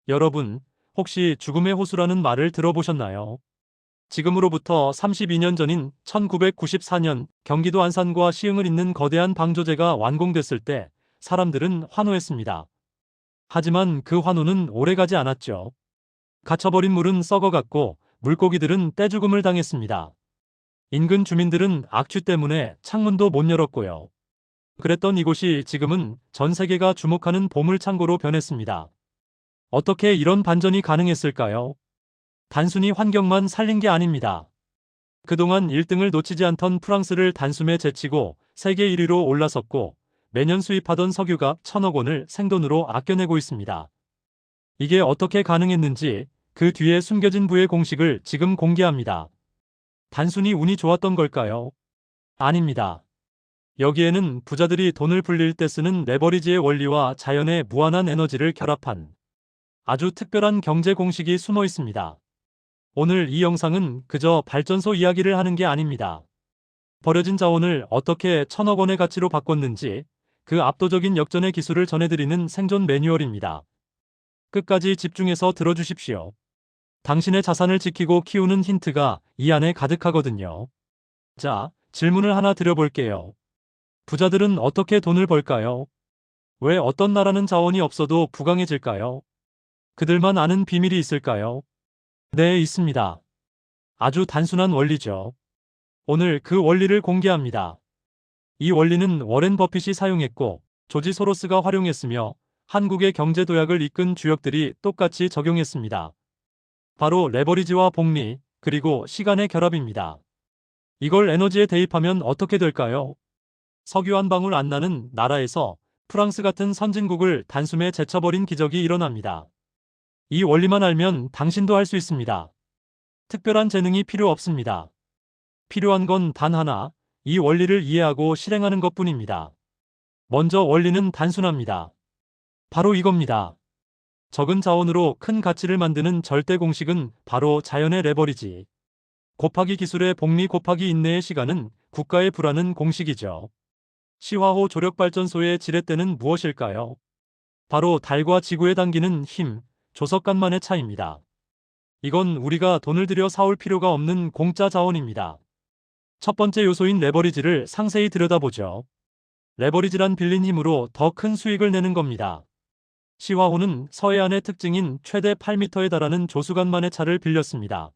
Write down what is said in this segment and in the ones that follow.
여러분, 혹시 죽음의 호수라는 말을 들어보셨나요? 지금으로부터 32년 전인 1994년 경기도 안산과 시흥을 잇는 거대한 방조제가 완공됐을 때 사람들은 환호했습니다. 하지만 그 환호는 오래가지 않았죠. 갇혀버린 물은 썩어갔고 물고기들은 떼죽음을 당했습니다. 인근 주민들은 악취 때문에 창문도 못 열었고요. 그랬던 이곳이 지금은 전 세계가 주목하는 보물창고로 변했습니다. 어떻게 이런 반전이 가능했을까요? 단순히 환경만 살린 게 아닙니다. 그동안 1등을 놓치지 않던 프랑스를 단숨에 제치고 세계 1위로 올라섰고 매년 수입하던 석유가 1,000억 원을 생돈으로 아껴내고 있습니다. 이게 어떻게 가능했는지 그 뒤에 숨겨진 부의 공식을 지금 공개합니다. 단순히 운이 좋았던 걸까요? 아닙니다. 여기에는 부자들이 돈을 불릴 때 쓰는 레버리지의 원리와 자연의 무한한 에너지를 결합한 아주 특별한 경제 공식이 숨어 있습니다. 오늘 이 영상은 그저 발전소 이야기를 하는 게 아닙니다. 버려진 자원을 어떻게 1,000억 원의 가치로 바꿨는지 그 압도적인 역전의 기술을 전해드리는 생존 매뉴얼입니다. 끝까지 집중해서 들어주십시오. 당신의 자산을 지키고 키우는 힌트가 이 안에 가득하거든요. 자, 질문을 하나 드려볼게요. 부자들은 어떻게 돈을 벌까요? 왜 어떤 나라는 자원이 없어도 부강해질까요? 그들만 아는 비밀이 있을까요? 네, 있습니다. 아주 단순한 원리죠. 오늘 그 원리를 공개합니다. 이 원리는 워렌 버핏이 사용했고 조지 소로스가 활용했으며 한국의 경제 도약을 이끈 주역들이 똑같이 적용했습니다. 바로 레버리지와 복리, 그리고 시간의 결합입니다. 이걸 에너지에 대입하면 어떻게 될까요? 석유 한 방울 안 나는 나라에서 프랑스 같은 선진국을 단숨에 제쳐버린 기적이 일어납니다. 이 원리만 알면 당신도 할 수 있습니다. 특별한 재능이 필요 없습니다. 필요한 건 단 하나, 이 원리를 이해하고 실행하는 것뿐입니다. 먼저 원리는 단순합니다. 바로 이겁니다. 적은 자원으로 큰 가치를 만드는 절대 공식은 바로 자연의 레버리지. 곱하기 기술의 복리 곱하기 인내의 시간은 국가의 부라는 공식이죠. 시화호 조력발전소의 지렛대는 무엇일까요? 바로 달과 지구에 당기는 힘, 조석간만의 차이입니다. 이건 우리가 돈을 들여 사올 필요가 없는 공짜 자원입니다. 첫 번째 요소인 레버리지를 상세히 들여다보죠. 레버리지란 빌린 힘으로 더 큰 수익을 내는 겁니다. 시화호는 서해안의 특징인 최대 8m에 달하는 조수간만의 차를 빌렸습니다.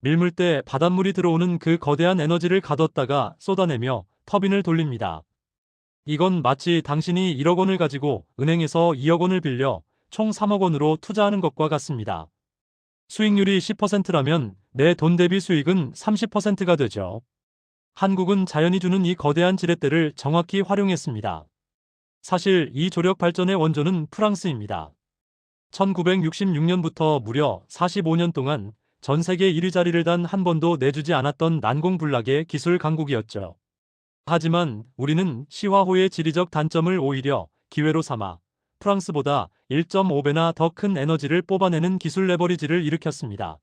밀물 때 바닷물이 들어오는 그 거대한 에너지를 가뒀다가 쏟아내며 터빈을 돌립니다. 이건 마치 당신이 1억 원을 가지고 은행에서 2억 원을 빌려 총 3억 원으로 투자하는 것과 같습니다. 수익률이 10%라면 내 돈 대비 수익은 30%가 되죠. 한국은 자연이 주는 이 거대한 지렛대를 정확히 활용했습니다. 사실 이 조력 발전의 원조는 프랑스입니다. 1966년부터 무려 45년 동안 전 세계 1위 자리를 단 한 번도 내주지 않았던 난공불락의 기술 강국이었죠. 하지만 우리는 시화호의 지리적 단점을 오히려 기회로 삼아 프랑스보다 1.5배나 더 큰 에너지를 뽑아내는 기술 레버리지를 일으켰습니다.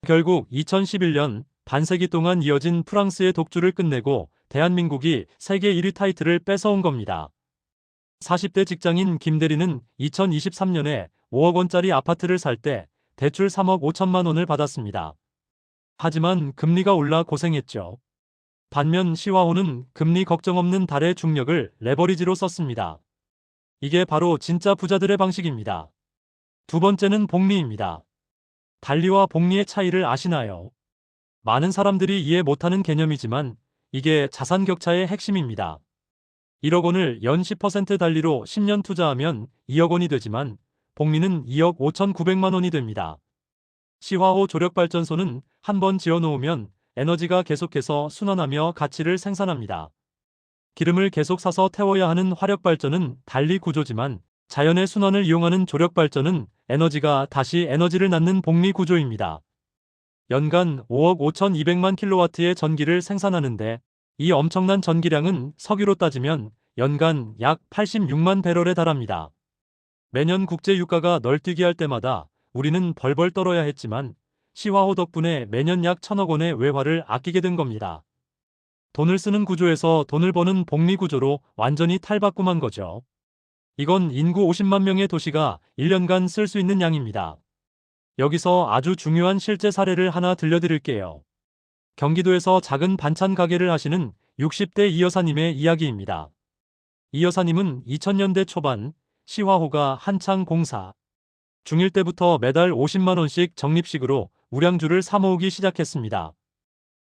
결국 2011년 반세기 동안 이어진 프랑스의 독주를 끝내고 대한민국이 세계 1위 타이틀을 뺏어온 겁니다. 40대 직장인 김대리는 2023년에 5억 원짜리 아파트를 살 때 대출 3억 5천만 원을 받았습니다. 하지만 금리가 올라 고생했죠. 반면 시화호는 금리 걱정 없는 달의 중력을 레버리지로 썼습니다. 이게 바로 진짜 부자들의 방식입니다. 두 번째는 복리입니다. 달리와 복리의 차이를 아시나요? 많은 사람들이 이해 못하는 개념이지만 이게 자산 격차의 핵심입니다. 1억 원을 연 10% 달리로 10년 투자하면 2억 원이 되지만 복리는 2억 5,900만 원이 됩니다. 시화호 조력발전소는 한번 지어놓으면 에너지가 계속해서 순환하며 가치를 생산합니다. 기름을 계속 사서 태워야 하는 화력발전은 달리 구조지만 자연의 순환을 이용하는 조력발전은 에너지가 다시 에너지를 낳는 복리 구조입니다. 연간 5억 5,200만 킬로와트의 전기를 생산하는데 이 엄청난 전기량은 석유로 따지면 연간 약 86만 배럴에 달합니다. 매년 국제 유가가 널뛰기 할 때마다 우리는 벌벌 떨어야 했지만 시화호 덕분에 매년 약 1,000억 원의 외화를 아끼게 된 겁니다. 돈을 쓰는 구조에서 돈을 버는 복리 구조로 완전히 탈바꿈한 거죠. 이건 인구 50만 명의 도시가 1년간 쓸 수 있는 양입니다. 여기서 아주 중요한 실제 사례를 하나 들려드릴게요. 경기도에서 작은 반찬 가게를 하시는 60대 이 여사님의 이야기입니다. 이 여사님은 2000년대 초반 시화호가 한창 공사 중일 때부터 매달 50만 원씩 적립식으로 우량주를 사 모으기 시작했습니다.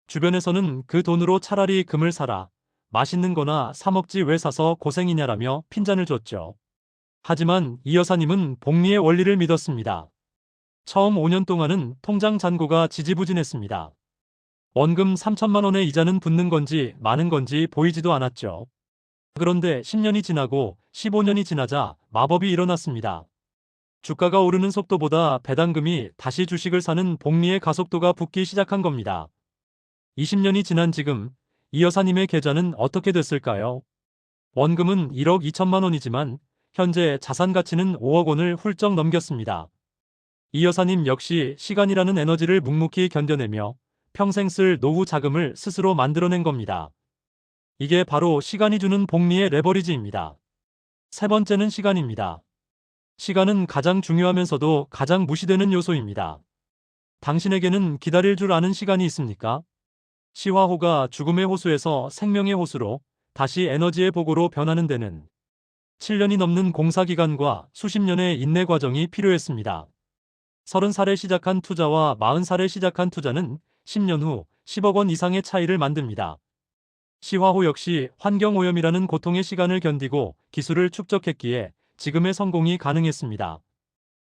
주변에서는 그 돈으로 차라리 금을 사라, 맛있는 거나 사 먹지 왜 사서 고생이냐라며 핀잔을 줬죠. 하지만 이 여사님은 복리의 원리를 믿었습니다. 처음 5년 동안은 통장 잔고가 지지부진했습니다. 원금 3천만 원의 이자는 붙는 건지 마는 건지 보이지도 않았죠. 그런데 10년이 지나고 15년이 지나자 마법이 일어났습니다. 주가가 오르는 속도보다 배당금이 다시 주식을 사는 복리의 가속도가 붙기 시작한 겁니다. 20년이 지난 지금 이 여사님의 계좌는 어떻게 됐을까요? 원금은 1억 2천만 원이지만 현재 자산 가치는 5억 원을 훌쩍 넘겼습니다. 이 여사님 역시 시간이라는 에너지를 묵묵히 견뎌내며 평생 쓸 노후 자금을 스스로 만들어낸 겁니다. 이게 바로 시간이 주는 복리의 레버리지입니다. 세 번째는 시간입니다. 시간은 가장 중요하면서도 가장 무시되는 요소입니다. 당신에게는 기다릴 줄 아는 시간이 있습니까? 시화호가 죽음의 호수에서 생명의 호수로 다시 에너지의 보고로 변하는 데는 7년이 넘는 공사 기간과 수십 년의 인내 과정이 필요했습니다. 30살에 시작한 투자와 40살에 시작한 투자는 10년 후 10억 원 이상의 차이를 만듭니다. 시화호 역시 환경오염이라는 고통의 시간을 견디고 기술을 축적했기에 지금의 성공이 가능했습니다.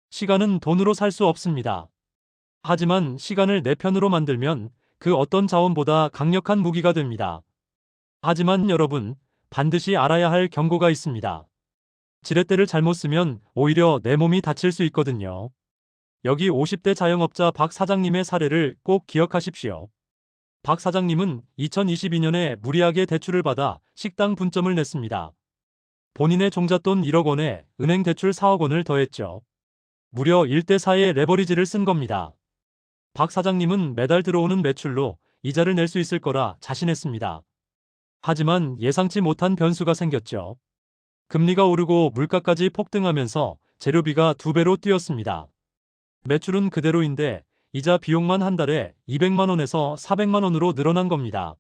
시간은 돈으로 살 수 없습니다. 하지만 시간을 내 편으로 만들면 그 어떤 자원보다 강력한 무기가 됩니다. 하지만 여러분, 반드시 알아야 할 경고가 있습니다. 지렛대를 잘못 쓰면 오히려 내 몸이 다칠 수 있거든요. 여기 50대 자영업자 박 사장님의 사례를 꼭 기억하십시오. 박 사장님은 2022년에 무리하게 대출을 받아 식당 분점을 냈습니다. 본인의 종잣돈 1억 원에 은행 대출 4억 원을 더했죠. 무려 1대4의 레버리지를 쓴 겁니다. 박 사장님은 매달 들어오는 매출로 이자를 낼 수 있을 거라 자신했습니다. 하지만 예상치 못한 변수가 생겼죠. 금리가 오르고 물가까지 폭등하면서 재료비가 2배로 뛰었습니다. 매출은 그대로인데 이자 비용만 한 달에 200만 원에서 400만 원으로 늘어난 겁니다.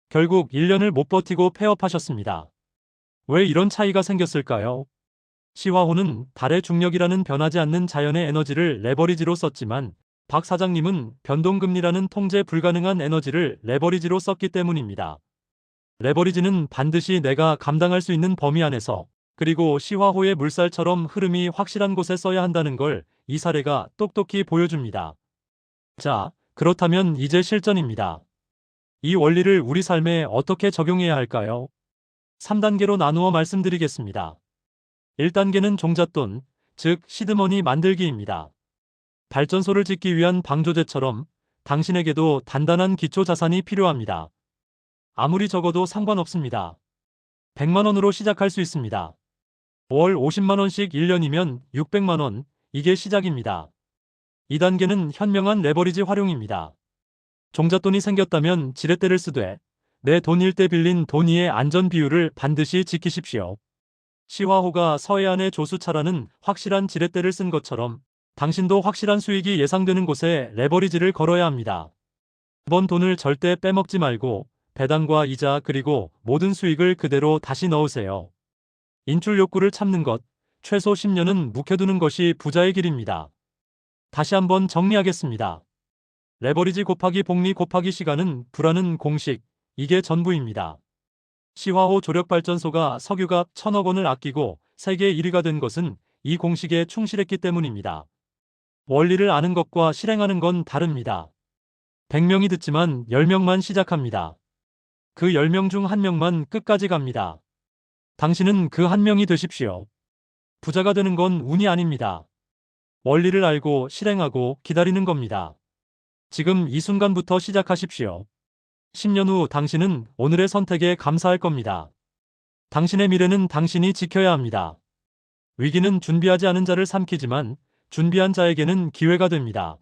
결국 1년을 못 버티고 폐업하셨습니다. 왜 이런 차이가 생겼을까요? 시화호는 달의 중력이라는 변하지 않는 자연의 에너지를 레버리지로 썼지만 박 사장님은 변동금리라는 통제 불가능한 에너지를 레버리지로 썼기 때문입니다. 레버리지는 반드시 내가 감당할 수 있는 범위 안에서 그리고 시화호의 물살처럼 흐름이 확실한 곳에 써야 한다는 걸 이 사례가 똑똑히 보여줍니다. 자, 그렇다면 이제 실전입니다. 이 원리를 우리 삶에 어떻게 적용해야 할까요? 3단계로 나누어 말씀드리겠습니다. 1단계는 종잣돈, 즉 시드머니 만들기입니다. 발전소를 짓기 위한 방조제처럼 당신에게도 단단한 기초 자산이 필요합니다. 아무리 적어도 상관없습니다. 100만 원으로 시작할 수 있습니다. 월 50만 원씩 1년이면 600만 원, 이게 시작입니다. 2단계는 현명한 레버리지 활용입니다. 종잣돈이 생겼다면 지렛대를 쓰되 내 돈일 때 빌린 돈 이의 안전 비율을 반드시 지키십시오. 시화호가 서해안의 조수차라는 확실한 지렛대를 쓴 것처럼 당신도 확실한 수익이 예상되는 곳에 레버리지를 걸어야 합니다. 번 돈을 절대 빼먹지 말고 배당과 이자 그리고 모든 수익을 그대로 다시 넣으세요. 인출 욕구를 참는 것, 최소 10년은 묵혀두는 것이 부자의 길입니다. 다시 한번 정리하겠습니다. 레버리지 곱하기 복리 곱하기 시간은 불하는 공식, 이게 전부입니다. 시화호 조력발전소가 석유값 1,000억 원을 아끼고 세계 1위가 된 것은 이 공식에 충실했기 때문입니다. 원리를 아는 것과 실행하는 건 다릅니다. 100명이 듣지만 10명만 시작합니다. 그 10명 중 1명만 끝까지 갑니다. 당신은 그 1명이 되십시오. 부자가 되는 건 운이 아닙니다. 원리를 알고 실행하고 기다리는 겁니다. 지금 이 순간부터 시작하십시오. 10년 후 당신은 오늘의 선택에 감사할 겁니다. 당신의 미래는 당신이 지켜야 합니다. 위기는 준비하지 않은 자를 삼키지만 준비한 자에게는 기회가 됩니다.